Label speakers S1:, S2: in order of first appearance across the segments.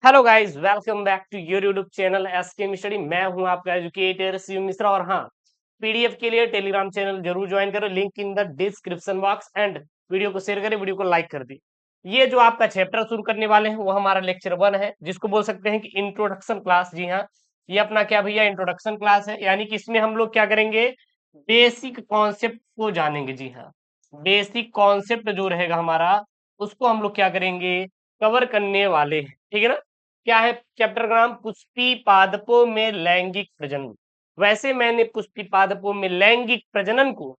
S1: Hello guys, welcome back to your YouTube channel SKM study. मैं हूं आपका educator Shiv Mishra. और हाँ, पीडीएफ के लिए टेलीग्राम चैनल जरूर ज्वाइन करो, link in the description box. And video को शेयर करें, वीडियो को लाइक कर दी। ये जो आपका चैप्टर शुरू करने वाले हैं वो हमारा लेक्चर 1 है, जिसको बोल सकते हैं कि इंट्रोडक्शन क्लास। जी हाँ, ये अपना क्या भैया, इंट्रोडक्शन क्लास है। यानी कि इसमें हम लोग क्या करेंगे, बेसिक कॉन्सेप्ट को जानेंगे। जी हाँ, बेसिक कॉन्सेप्ट जो रहेगा हमारा, उसको हम लोग क्या करेंगे, कवर करने वाले हैं। ठीक है ना। क्या है चैप्टर का नाम, पुष्पी पादपों में लैंगिक प्रजनन। वैसे मैंने पुष्पी पादपों में लैंगिक प्रजनन को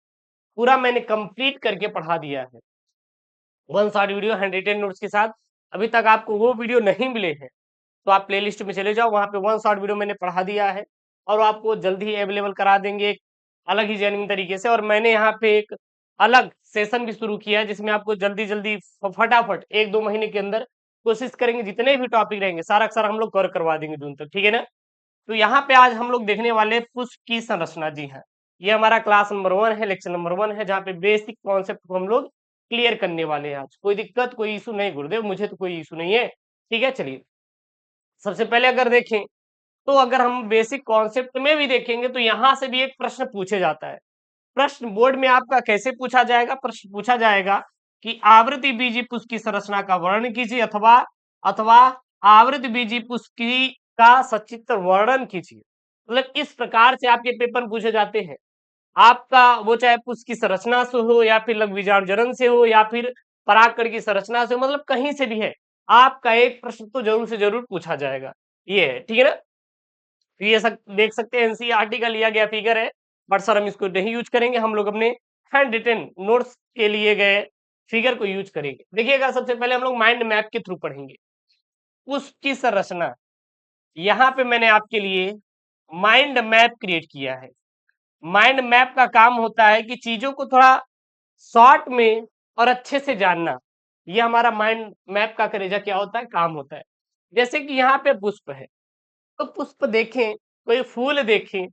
S1: पूरा मैंने कंप्लीट करके पढ़ा दिया है, 1 शॉट वीडियो 110 नोट्स के साथ। अभी तक आपको वो वीडियो नहीं मिले हैं तो आप प्लेलिस्ट में चले जाओ, वहां पे 1 शॉट वीडियो मैंने पढ़ा दिया है और आपको जल्दी ही अवेलेबल करा देंगे एक अलग ही जेन्युइन तरीके से। और मैंने यहाँ पे एक अलग सेशन भी शुरू किया है जिसमें आपको जल्दी जल्दी फटाफट 1-2 महीने के अंदर कोशिश करेंगे जितने भी टॉपिक रहेंगे सारा का सारा हम लोग कवर करवा देंगे जून तक। ठीक है ना। तो यहाँ पे आज हम लोग देखने वाले हैं पुष्प की संरचना। जी हाँ, ये हमारा क्लास नंबर 1 है, लेक्चर नंबर 1 है, जहाँ पे बेसिक कॉन्सेप्ट को हम लोग क्लियर करने वाले हैं। आज कोई दिक्कत कोई इशू नहीं गुरुदेव, मुझे तो कोई इशू नहीं है। ठीक है, चलिए सबसे पहले अगर देखें तो अगर हम बेसिक कॉन्सेप्ट में भी देखेंगे तो यहां से भी एक प्रश्न पूछे जाता है। प्रश्न बोर्ड में आपका कैसे पूछा जाएगा, प्रश्न पूछा जाएगा कि आवृत्ति बीजी पुष्प की संरचना का वर्णन कीजिए, अथवा अथवा आवृत्ति बीजी पुष्प की का सचित्र वर्णन कीजिए। मतलब इस प्रकार से आपके पेपर पूछे जाते हैं। आपका वो चाहे पुष्प की संरचना से हो या फिर लघु बीजाणुजनन से हो या फिर परागकण की संरचना से हो, मतलब कहीं से भी है, आपका एक प्रश्न तो जरूर से जरूर पूछा जाएगा। ये है, ठीक है ना। तो ये सब देख सकते हैं, एनसीईआरटी का लिया गया फिगर है, बट सर हम इसको नहीं यूज करेंगे, हम लोग अपने हैंड रिटन नोट्स के लिए गए फिगर को यूज करेंगे। देखिएगा, सबसे पहले हम लोग माइंड मैप के थ्रू पढ़ेंगे उसकी संरचना। यहाँ पे मैंने आपके लिए माइंड मैप क्रिएट किया है। माइंड मैप का काम होता है कि चीजों को थोड़ा शॉर्ट में और अच्छे से जानना। ये हमारा माइंड मैप का करेजा क्या होता है, काम होता है। जैसे कि यहाँ पे पुष्प है, तो पुष्प देखें, कोई फूल देखें,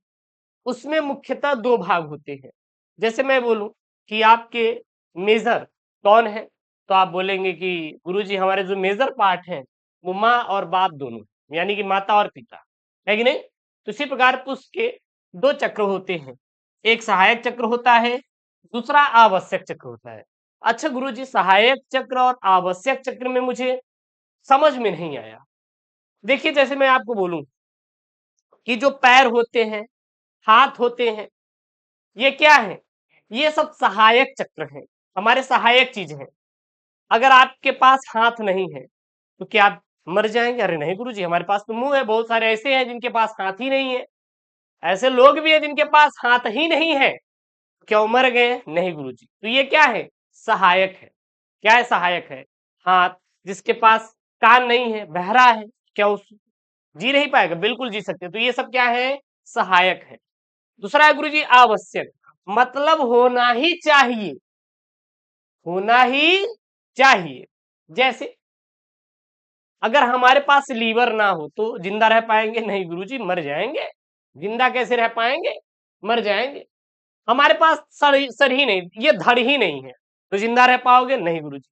S1: उसमें मुख्यतः 2 भाग होते हैं। जैसे मैं बोलूं कि आपके मेजर कौन है, तो आप बोलेंगे कि गुरुजी हमारे जो मेजर पार्ट है वो माँ और बाप दोनों, यानी कि माता और पिता, है कि नहीं। तो इसी प्रकार पुष्प के 2 चक्र होते हैं, एक सहायक चक्र होता है, दूसरा आवश्यक चक्र होता है। अच्छा गुरुजी, सहायक चक्र और आवश्यक चक्र में मुझे समझ में नहीं आया। देखिए, जैसे मैं आपको बोलूं कि जो पैर होते हैं, हाथ होते हैं, ये क्या है, ये सब सहायक चक्र हैं, हमारे सहायक चीज हैं। अगर आपके पास हाथ नहीं है तो क्या आप मर जाएंगे? अरे नहीं गुरुजी, हमारे पास तो मुंह है। बहुत सारे ऐसे हैं जिनके पास हाथ ही नहीं है, ऐसे लोग भी हैं जिनके पास हाथ ही नहीं है, क्या वो मर गए? नहीं गुरुजी। तो ये क्या है, सहायक है। क्या है, सहायक है। हाथ, जिसके पास कान नहीं है, बहरा है, क्या उस जी नहीं पाएगा? बिल्कुल जी सकते हैं। तो ये सब क्या है, सहायक है। दूसरा है गुरुजी आवश्यक, मतलब होना ही चाहिए, होना ही चाहिए। जैसे अगर हमारे पास लीवर ना हो तो जिंदा रह पाएंगे? नहीं गुरुजी, मर जाएंगे। जिंदा कैसे रह पाएंगे, मर जाएंगे। हमारे पास सर ही नहीं, ये धड़ ही नहीं है, तो जिंदा रह पाओगे? नहीं गुरुजी।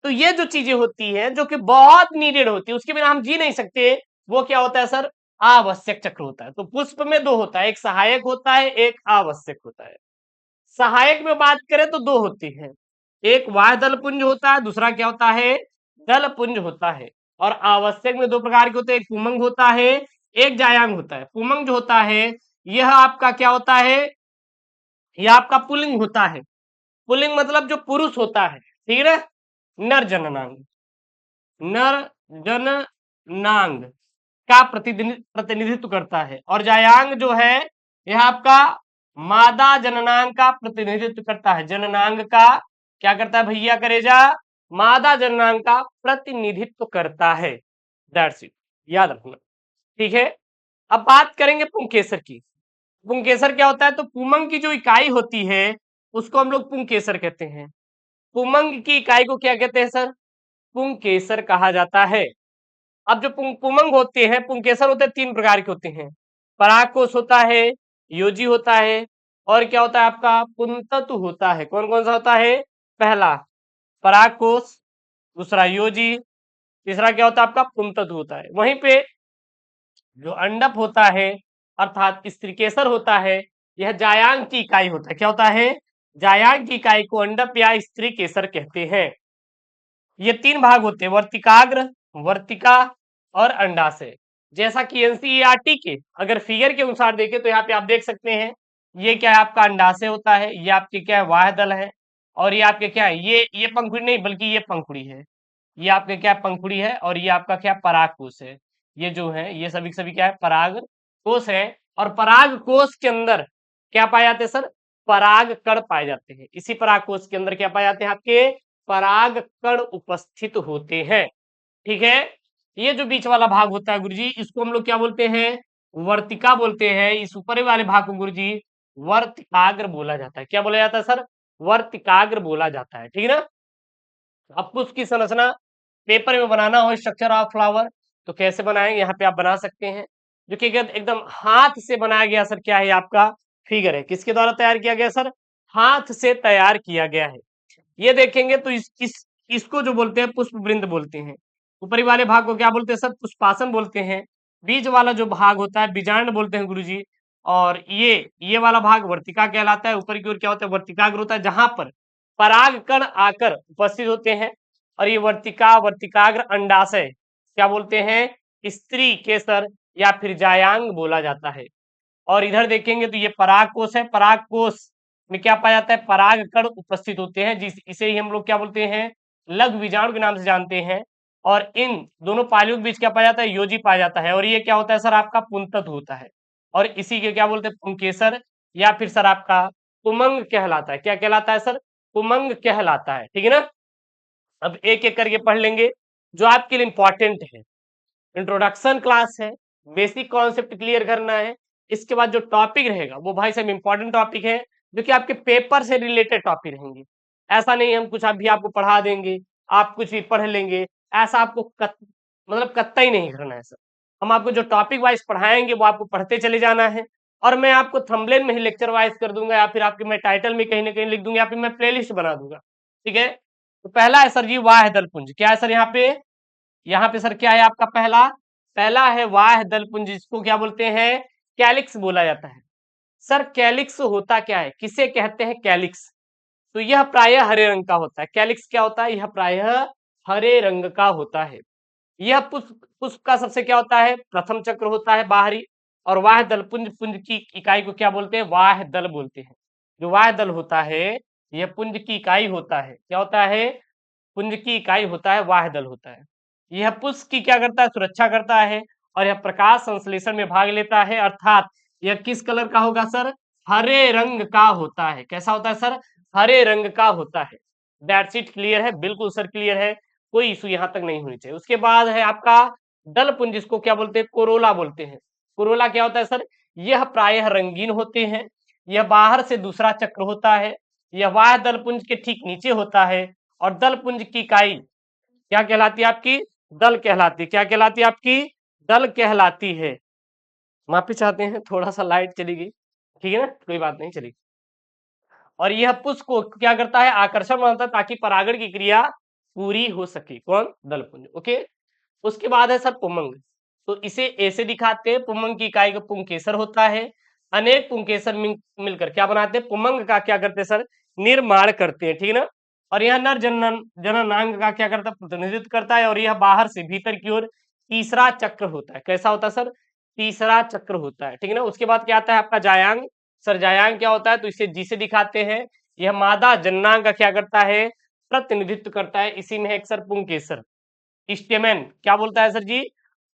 S1: तो ये जो चीजें होती हैं जो कि बहुत नीडेड होती है, उसके बिना हम जी नहीं सकते, वो क्या होता है सर, आवश्यक चक्र होता है। तो पुष्प में 2 होता है, एक सहायक होता है, एक आवश्यक होता है। सहायक में बात करें तो 2 होती हैं, एक वाय दल पुंज होता है, दूसरा क्या होता है, दल पुंज होता है। और आवश्यक में 2 प्रकार के होते हैं, एक पुमंग होता है, एक जायांग होता है। पुमंग जो होता है यह आपका क्या होता है, यह आपका पुल्लिंग होता है। पुल्लिंग मतलब जो पुरुष होता है, ठीक है, नर जननांग, नर जननांग का प्रतिनिधित्व करता है। और जायांग जो है यह आपका मादा जननांग का प्रतिनिधित्व करता है। जननांग का क्या करता है भैया करेजा, मादा जननांग का प्रतिनिधित्व करता है। दैट्स इट, याद रखना। ठीक है, अब बात करेंगे पुंकेसर की। पुंकेसर क्या होता है, तो पुमंग की जो इकाई होती है उसको हम लोग पुंकेसर कहते हैं। पुमंग की इकाई को क्या कहते हैं सर, पुंकेसर कहा जाता है। अब जो पुमंग होते हैं, पुंकेसर होते हैं, 3 प्रकार के होते हैं। परागकोश होता है, योजी होता है, और क्या होता है आपका, पुंततु होता है। कौन कौन सा होता है, पहला परागकोश, दूसरा योजी, तीसरा क्या होता है आपका पुंतत्व होता है। वहीं पे जो अंडप होता है अर्थात स्त्रीकेसर होता है, यह जायांग की इकाई होता है। क्या होता है? जायांग की इकाई को अंडप या स्त्री केसर कहते हैं। ये तीन भाग होते हैं, वर्तिकाग्र, वर्तिका और अंडाशय। जैसा कि एनसीईआरटी के अगर फिगर के अनुसार देखें तो यहाँ पे आप देख सकते हैं, ये क्या है आपका अंडाशय होता है, ये आपके क्या है वाह दल है, और ये आपके क्या है ये पंखुड़ी नहीं बल्कि ये पंखुड़ी है, ये आपके क्या पंखुड़ी है, और ये आपका क्या पराग कोश है। ये जो है ये सभी सभी क्या है पराग कोश है। और पराग कोश के अंदर क्या पाए जाते हैं सर? पराग कण पाए जाते हैं। इसी पराग कोश के अंदर क्या पाए जाते हैं आपके पराग कण उपस्थित होते हैं। ठीक है, ये जो बीच वाला भाग होता है गुरुजी, इसको हम लोग क्या बोलते हैं? वर्तिका बोलते हैं। इस ऊपरी वाले भाग को गुरुजी वर्तिकाग्र बोला जाता है। क्या बोला जाता है सर? वर्तिकाग्र बोला जाता है। ठीक है ना। आपको उसकी संरचना पेपर में बनाना हो, स्ट्रक्चर ऑफ फ्लावर, तो कैसे बनाएंगे यहाँ पे आप बना सकते हैं। जो कि एकदम हाथ से बनाया गया सर क्या है आपका फिगर है। किसके द्वारा तैयार किया गया सर? हाथ से तैयार किया गया है। ये देखेंगे तो इसको जो बोलते हैं पुष्प वृंद बोलते हैं। ऊपरी वाले भाग को क्या बोलते हैं सर? पुष्पासन बोलते हैं। बीच वाला जो भाग होता है बीजांड बोलते हैं गुरुजी। और ये वाला भाग वर्तिका कहलाता है। ऊपर की ओर क्या होता है? वर्तिकाग्र होता है, जहां पर पराग कण आकर उपस्थित होते हैं। और ये वर्तिका वर्तिकाग्र अंडाशय क्या बोलते हैं? स्त्री केसर या फिर जायांग बोला जाता है। और इधर देखेंगे तो ये पराग कोश है। पराग कोश में क्या पाया जाता है? पराग कण उपस्थित होते हैं, जिस इसे ही हम लोग क्या बोलते हैं? लघु बीजाणु के नाम से जानते हैं। और इन दोनों पालियों के बीच क्या पाया जाता है? योजी पाया जाता है। और ये क्या होता है सर? आपका पुंतत्व होता है। और इसी के क्या बोलते हैं? पुंकेसर या फिर सर आपका पुमंग कहलाता है। क्या कहलाता है सर? पुमंग कहलाता है। ठीक है ना। अब एक एक करके पढ़ लेंगे जो आपके लिए इंपॉर्टेंट है। इंट्रोडक्शन क्लास है, बेसिक कॉन्सेप्ट क्लियर करना है। इसके बाद जो टॉपिक रहेगा वो भाई साहब इंपॉर्टेंट टॉपिक है, जो कि आपके पेपर से रिलेटेड टॉपिक रहेंगे। ऐसा नहीं हम कुछ अभी आपको पढ़ा देंगे, आप कुछ भी पढ़ लेंगे, ऐसा आपको मतलब कतई नहीं करना है सर। हम आपको जो टॉपिक वाइज पढ़ाएंगे वो आपको पढ़ते चले जाना है। और मैं आपको थंबनेल में ही लेक्चर वाइज कर दूंगा, या फिर आपके मैं टाइटल में कहीं ना कहीं लिख दूंगा, या फिर मैं प्लेलिस्ट बना दूंगा। ठीक है। तो पहला है सर जी वाह दलपुंज। क्या है सर? यहाँ पे सर क्या है आपका पहला? पहला है वाह दलपुंज, जिसको क्या बोलते हैं? कैलिक्स बोला जाता है। सर कैलिक्स होता क्या है? किसे कहते हैं कैलिक्स? तो यह प्रायः हरे रंग का होता है। कैलिक्स क्या होता है? यह प्रायः हरे रंग का होता है। यह पुष्प पुष्प का सबसे क्या होता है? प्रथम चक्र होता है बाहरी। और वाह दल पुंज पुंज की इकाई को क्या बोलते हैं? वाह दल बोलते हैं। जो वाह दल होता है यह पुंज की इकाई होता है। क्या होता है? पुंज की इकाई होता है, वाह दल होता है। यह पुष्प की क्या करता है? सुरक्षा करता है। और यह प्रकाश संश्लेषण में भाग लेता है, अर्थात यह किस कलर का होगा सर? हरे रंग का होता है। कैसा होता है सर? हरे रंग का होता है। That's it. क्लियर है? बिल्कुल सर क्लियर है, कोई इशू यहां तक नहीं होनी चाहिए। उसके बाद है आपका दल पुंज, जिसको क्या बोलते हैं? कोरोला बोलते हैं। कोरोला क्या होता है सर? यह प्रायः रंगीन होते हैं। यह बाहर से दूसरा चक्र होता है। यह वाह दल पुंज के ठीक नीचे होता है। और दल पुंज की इकाई क्या कहलाती है आपकी? दल कहलाती है। क्या कहलाती है आपकी? दल कहलाती है। माफी चाहते हैं, थोड़ा सा लाइट चली गई। ठीक है ना, कोई बात नहीं, चली। और यह पुष्प को क्या करता है? आकर्षण बनाता है, ताकि परागण की क्रिया पूरी हो सके। कौन? दलपुंज। ओके। उसके बाद है सर पुमंग। तो इसे ऐसे दिखाते हैं, पुमंग की इकाई का पुंकेसर होता है। अनेक पुंकेसर मिलकर क्या बनाते हैं? पुमंग का क्या करते हैं सर? निर्माण करते हैं। ठीक है ना। और यह नर जननांग का क्या करता है? प्रतिनिधित्व करता है। और यह बाहर से भीतर की ओर तीसरा चक्र होता है। कैसा होता है सर? तीसरा चक्र होता है। ठीक है ना। उसके बाद क्या आता है आपका जायांग। सर जायांग क्या होता है? तो इसे जी से दिखाते हैं। यह मादा जननांग का क्या करता है? प्रतिनिधित्व करता है। इसी में है एक सर पुंकेसर। स्टेमेन क्या बोलता है सर जी?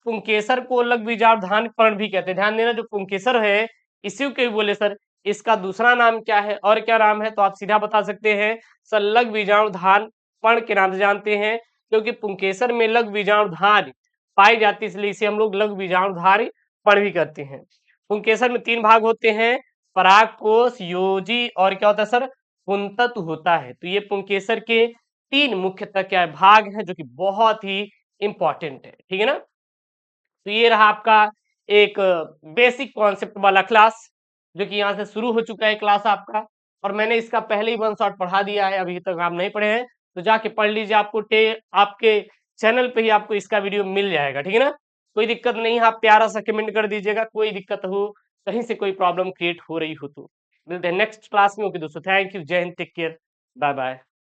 S1: पुंकेसर को लघुबीजावधान पर्ण भी कहते हैं। ध्यान देना, जो पुंकेसर है इसी को बोले सर इसका दूसरा नाम क्या है और क्या नाम है? तो आप सीधा बता सकते हैं सर, लघुबीजावधान पर्ण के नाम से जानते हैं, क्योंकि पुंकेसर में लघुबीजावधान पाई जाती है, इसलिए इसे हम लोग लघुबीजावधान पर्ण भी करते हैं। पुंकेसर में तीन भाग होते हैं, परागकोश, योजी और क्या होता है सर? पुंतत्व होता है। तो ये पुंकेसर के तीन मुख्यतः क्या भाग हैं, जो कि बहुत ही इंपॉर्टेंट है। ठीक है ना। तो ये रहा आपका एक बेसिक कॉन्सेप्ट वाला क्लास, जो कि यहाँ से शुरू हो चुका है क्लास आपका। और मैंने इसका पहले ही वन शॉट पढ़ा दिया है, अभी तक आप नहीं पढ़े हैं तो जाके पढ़ लीजिए। आपके चैनल पे ही आपको इसका वीडियो मिल जाएगा, ठीक है ना। कोई दिक्कत नहीं है, आप प्यारा सा कमेंट कर दीजिएगा, कोई दिक्कत हो, कहीं से कोई प्रॉब्लम क्रिएट हो रही हो तो। मिलते हैं नेक्स्ट क्लास में। ओके दोस्तों, thank you, Jai Hind, take care, bye bye.